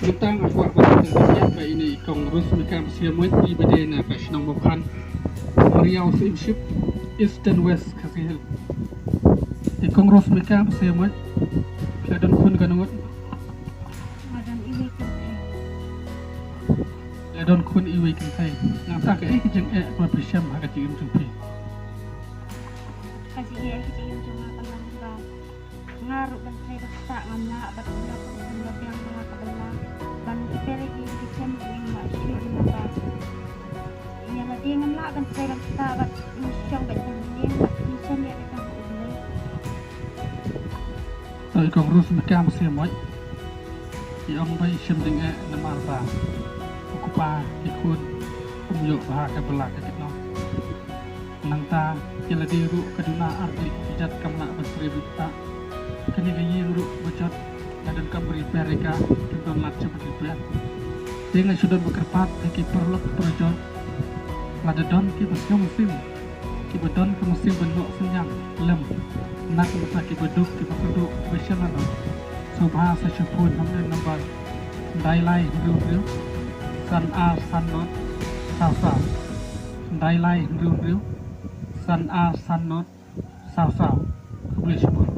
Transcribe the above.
Tentang aku bertanya ini Kongres mereka siamuit di bedena kasih bukan Riau Ship East and West kasih di Kongres mereka siamuit dan pun kanut dan kun iwi kintai yang tak kijeng berpersiam agak cium jumpi kasih kijeng cuma kalau ngaruh dan saya tak ngamla betul yang mengatakan ban kita lagi dicem ini masih apa ya lagi ngamla kan saya tak musyong betul ini bisa dia kita boleh tapi Kongres mereka siamuit yang baik semdengnya nama apa Kupa ikut umyok bahasa belak kita nangta jala diru keduna arti jat kamla berseribu tak kini lagi ru bocot dan kabri pereka contoh lat seperti itu ya dia sudah bekerpat lagi perlok perjot lada don ki musim ki bedon ke musim benuk senyang lem nak besar ki beduk ki beduk bersama subha sesupun hamdan nambar dai lai riu san a san not sao sao dai lai riu san a san not sao sao boleh sebut